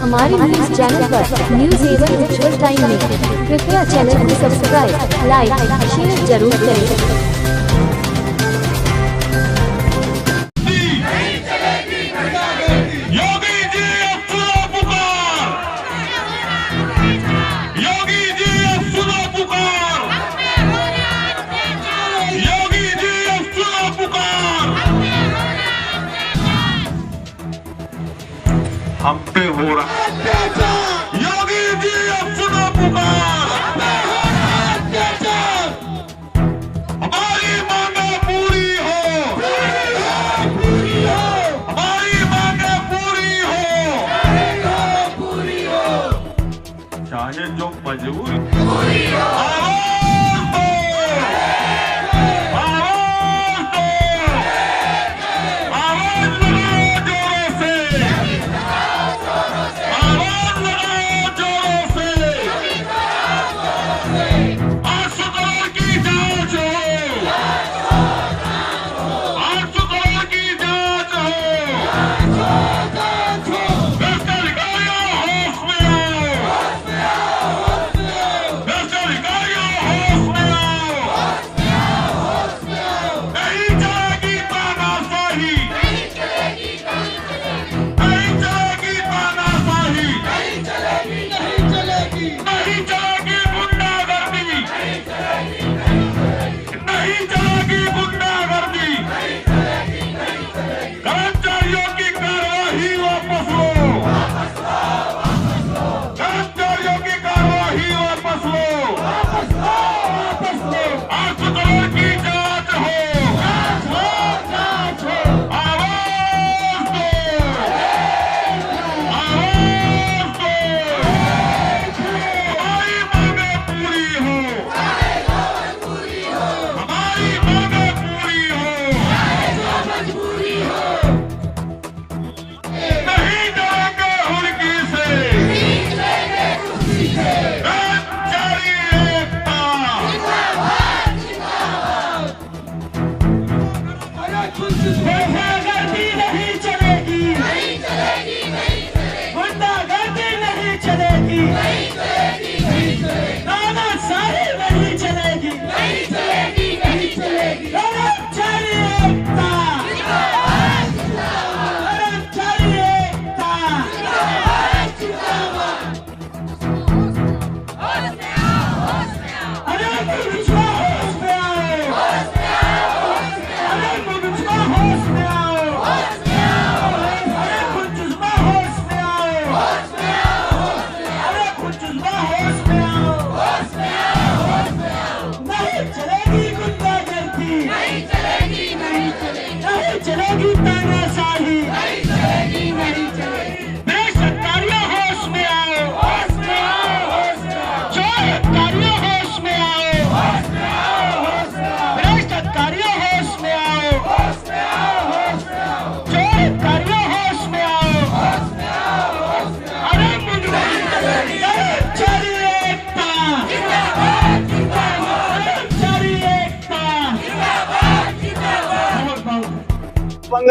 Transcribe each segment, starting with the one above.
हमारे news channel पर news एवं विजुअल टाइम में कृपया चैनल को सब्सक्राइब, लाइक, शेयर जरूर करें। हम पे हो रहा योगी जी, अब सुनो पुकार। हमारी मांगे पूरी हो, हमारी मांगे पूरी हो, चाहे जो मजबूरी पूरी हो।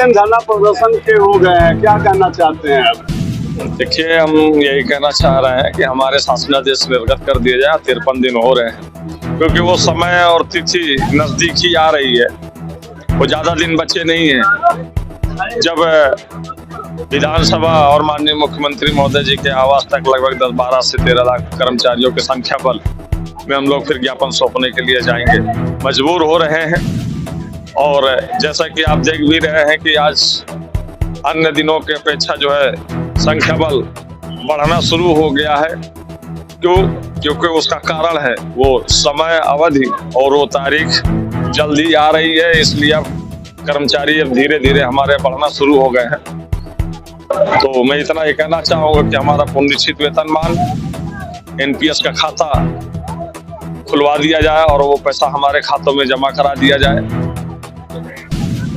धरना प्रदर्शन के हो गए हैं, क्या कहना चाहते हैं आप? देखिए, हम यही कहना चाह रहे हैं कि हमारे शासनादेश निर्गत कर दिया जाए। 53 दिन हो रहे हैं, क्योंकि वो समय और तिथि नजदीकी आ रही है, वो ज्यादा दिन बचे नहीं है। जब विधानसभा और माननीय मुख्यमंत्री महोदय जी के आवास तक लगभग 10-12 से 13 लाख कर्मचारियों के संख्या बल में हम लोग फिर ज्ञापन सौंपने के लिए जाएंगे, मजबूर हो रहे हैं। और जैसा कि आप देख भी रहे हैं कि आज अन्य दिनों के अपेक्षा जो है संख्या बल बढ़ना शुरू हो गया है। क्योंकि उसका कारण है वो समय अवधि और वो तारीख जल्दी आ रही है, इसलिए अब कर्मचारी अब धीरे धीरे हमारे बढ़ना शुरू हो गए हैं। तो मैं इतना ही कहना चाहूँगा कि हमारा पुनरीक्षित वेतनमान एनपीएस का खाता खुलवा दिया जाए और वो पैसा हमारे खातों में जमा करा दिया जाए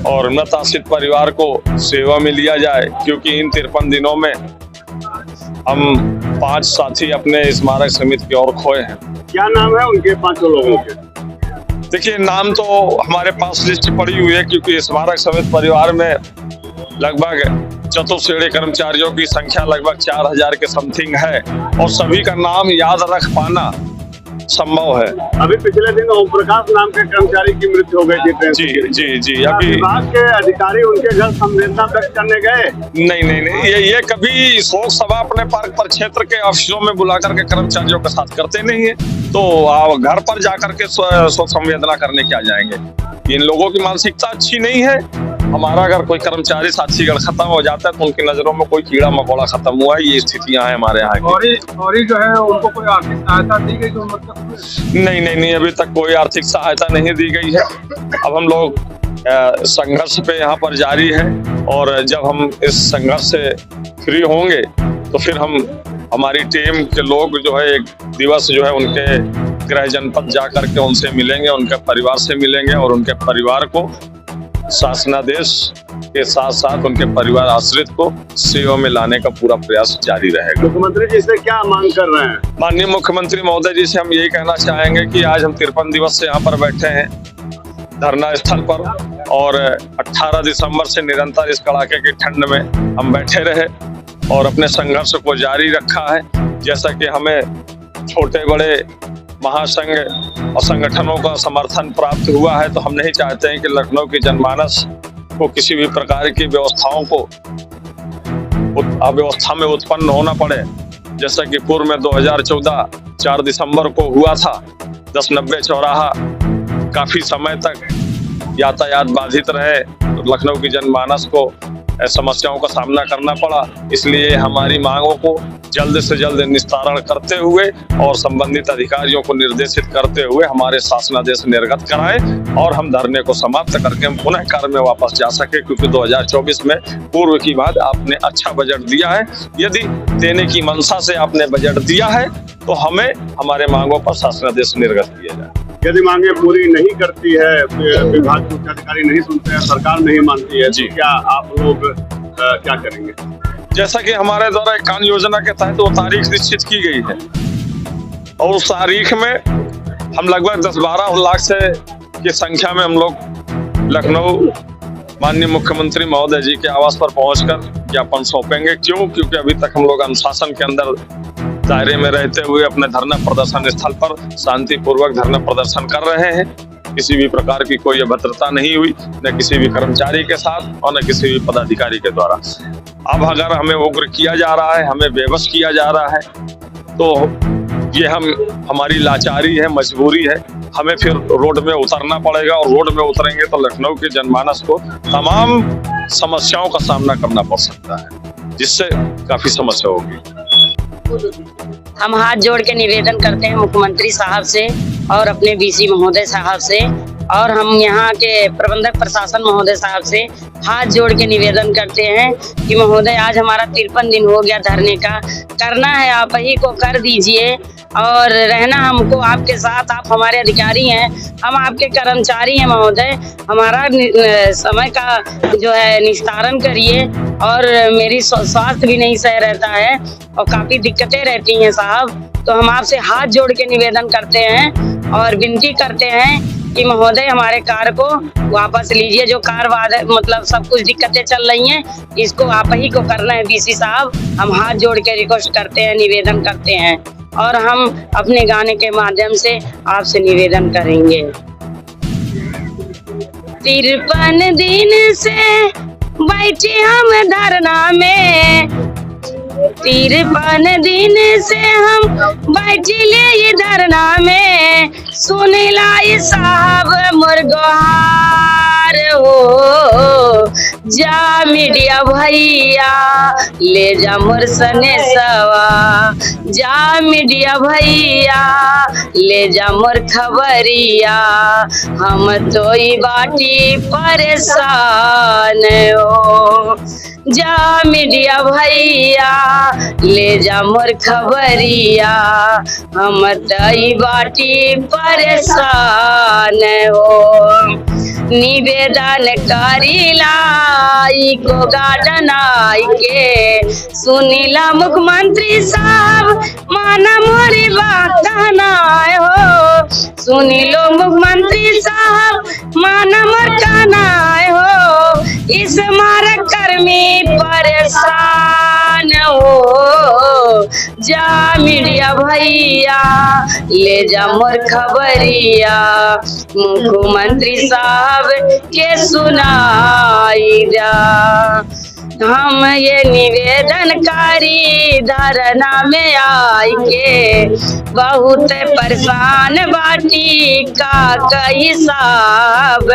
और मृत आश्रित परिवार को सेवा में लिया जाए, क्योंकि इन 53 दिनों में हम 5 साथी अपने स्मारक समिति की ओर खोए हैं। क्या नाम है उनके 5 लोगों के? देखिए, नाम तो हमारे पास लिस्ट पड़ी हुई है, क्योंकि स्मारक समिति परिवार में लगभग चतुर्श्रेणी कर्मचारियों की संख्या लगभग 4000 के समथिंग है और सभी का नाम याद रख पाना संभव है। अभी पिछले दिन ओम प्रकाश नाम के कर्मचारी की मृत्यु हो गई थी ट्रेन से। जी अभी विभाग के अधिकारी उनके घर संवेदना व्यक्त करने गए? नहीं ये कभी शोक सभा अपने पार्क पर क्षेत्र के ऑफिसों में बुला करके कर्मचारियों के साथ करते नहीं है, तो आप घर पर जाकर के शोक संवेदना करने क्या जाएंगे। इन लोगों की मानसिकता अच्छी नहीं है। हमारा अगर कोई कर्मचारी साथीगढ़ खत्म हो जाता है तो उनकी नजरों में कोई कीड़ा मकोड़ा खत्म हुआ है, ये स्थितियां हैं हमारे यहाँ की। और जो है उनको कोई आर्थिक सहायता दी गई? तो मतलब नहीं अभी तक कोई आर्थिक सहायता नहीं दी गई है। अब हम लोग संघर्ष पे यहाँ पर जारी है और जब हम इस संघर्ष से फ्री होंगे तो फिर हम हमारी टीम के लोग जो है एक दिवस जो है उनके गृह जनपद जा करके उनसे मिलेंगे, उनके परिवार से मिलेंगे और उनके परिवार को शासनादेश के साथ साथ उनके परिवार आश्रित को सेवा में लाने का पूरा प्रयास जारी रहेगा। मुख्यमंत्री जी से क्या मांग कर रहे हैं? माननीय मुख्यमंत्री महोदय जी से हम यही कहना चाहेंगे कि आज हम 53 दिवस से यहाँ पर बैठे हैं धरना स्थल पर और 18 दिसंबर से निरंतर इस कड़ाके की ठंड में हम बैठे रहे और अपने संघर्ष को जारी रखा है। जैसा कि हमें छोटे बड़े महासंघ और संगठनों का समर्थन प्राप्त हुआ है, तो हम नहीं चाहते हैं कि लखनऊ की जनमानस को किसी भी प्रकार की व्यवस्थाओं को अव्यवस्था में उत्पन्न होना पड़े। जैसा कि पूर्व में 2014 4 दिसंबर को हुआ था, 1090 चौराहा काफी समय तक यातायात बाधित रहे, तो लखनऊ की जनमानस को समस्याओं का सामना करना पड़ा। इसलिए हमारी मांगों को जल्द से जल्द निस्तारण करते हुए और संबंधित अधिकारियों को निर्देशित करते हुए हमारे शासनादेश निर्गत कराएं और हम धरने को समाप्त करके हम पुनः कार्य में वापस जा सके, क्योंकि 2024 में पूर्व की बात आपने अच्छा बजट दिया है। यदि देने की मंशा से आपने बजट दिया है तो हमें हमारे मांगों पर शासनादेश निर्गत किया जाए। यदि मांगे पूरी नहीं करती है, विभाग के उच्च अधिकारी नहीं सुनते हैं, सरकार नहीं मानती है, तो क्या आप लोग क्या करेंगे? जैसा कि हमारे द्वारा एक कान योजना के तहत वो तारीख निश्चित की गई है और उस तारीख में हम लगभग 10-12 लाख से की संख्या में हम लोग लखनऊ माननीय मुख्यमंत्री महोदय जी के आवास पर पहुंचकर ज्ञापन सौंपेंगे। क्यों? क्योंकि अभी तक हम लोग अनुशासन के अंदर दायरे में रहते हुए अपने धरना प्रदर्शन स्थल पर शांतिपूर्वक धरना प्रदर्शन कर रहे हैं। किसी भी प्रकार की कोई अभद्रता नहीं हुई, न किसी भी कर्मचारी के साथ और न किसी भी पदाधिकारी के द्वारा। अब अगर हमें उग्र किया जा रहा है, हमें बेबस किया जा रहा है, तो ये हमारी लाचारी है, मजबूरी है। हमें फिर रोड में उतरना पड़ेगा और रोड में उतरेंगे तो लखनऊ के जनमानस को तमाम समस्याओं का सामना करना पड़ सकता है, जिससे काफी समस्या होगी। हम हाथ जोड़ के निवेदन करते हैं मुख्यमंत्री साहब से और अपने बीसी महोदय साहब से और हम यहाँ के प्रबंधक प्रशासन महोदय साहब से हाथ जोड़ के निवेदन करते हैं कि महोदय आज हमारा 53 दिन हो गया धरने का, करना है आप ही को कर दीजिए और रहना हमको आपके साथ। आप हमारे अधिकारी हैं, हम आपके कर्मचारी हैं महोदय, हमारा समय का जो है निस्तारण करिए। और मेरी स्वास्थ्य भी नहीं सह रहता है और काफ़ी दिक्कतें रहती हैं साहब, तो हम आपसे हाथ जोड़ के निवेदन करते हैं और विनती करते हैं कि महोदय हमारे कार को वापस लीजिए। जो कार मतलब सब कुछ दिक्कतें चल रही हैं, इसको आप ही को करना है बीसी साहब। हम हाथ जोड़ के रिक्वेस्ट करते हैं, निवेदन करते हैं और हम अपने गाने के माध्यम से आपसे निवेदन करेंगे। 53 दिन से बैठे हम धरना में, 53 दिन से हम बैठिले धरना में, सुनिला साहब मुर्गोहार हो। जा मीडिया भैया ले जा मुरसने सवा, जा मीडिया भैया ले जा मोर खबरिया, हम तो ही बाटी परेशान हो। जा मीडिया भैया ले जा मोर खबरिया, हम तो ही बाटी परेशान हो। निवेदन करीला इको गार्डन आई के सुनीला मुख्यमंत्री साहब माना मोरी बात कहना हो, सुनीलो मुख्यमंत्री साहब माना मोर कहना हो, इस मारक कर्मी परेशान हो, जा मीडिया भैया ले जा मोर खबरिया मुख्यमंत्री साहब के सुनाई जा। हम ये निवेदन करी धरना में आई के बहुत परेशान बाटी का कई साहब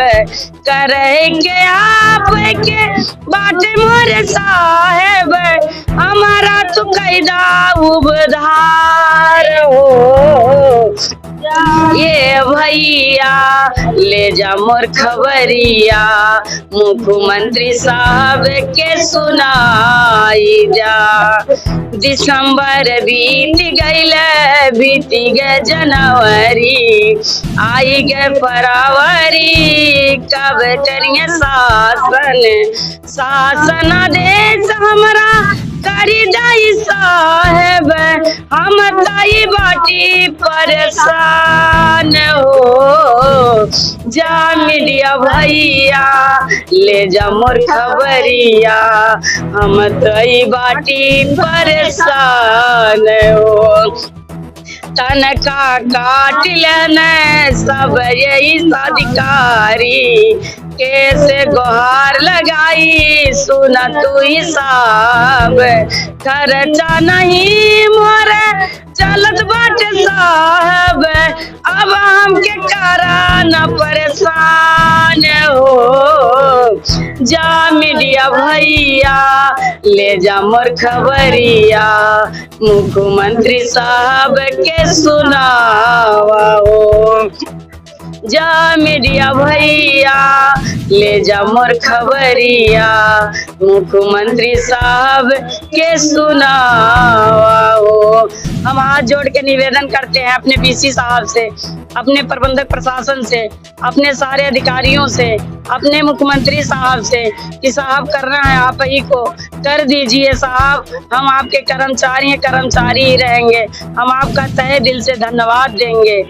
करे के आप के बाटे मोरे साहेब हमारा तो कैदा उबधार हो, ये भैया ले जा मोर खबरिया मुख्यमंत्री साहब के सुनाई जा। दिसंबर बीत गईल बीती गए जनवरी आई गए फरवरी कब करिए शासन देश हमरा करी जाई साहेब हम ताई बाटी परेशान हो, जा मीडिया भैया ले जा मोर खबरिया हम ताई बाटी परेशान हो। तनका काट लेने सब यही अधिकारी कैसे गुहार लगाई सुना तू हिसाब खर्चा नहीं मोरे चलत बाटे साहब अब हमके कराना परेशान हो, जा मीडिया भैया ले जा मोर खबरिया मुख्यमंत्री साहब के सुनावा हो, जा मीडिया भैया ले जा मोर खबरिया मुख्यमंत्री साहब के सुनावा हो। हम हाथ जोड़ के निवेदन करते हैं अपने बीसी साहब से, अपने प्रबंधक प्रशासन से, अपने सारे अधिकारियों से, अपने मुख्यमंत्री साहब से कि साहब करना है आप ही को कर दीजिए साहब, हम आपके कर्मचारी हैं, कर्मचारी ही रहेंगे, हम आपका तहे दिल से धन्यवाद देंगे।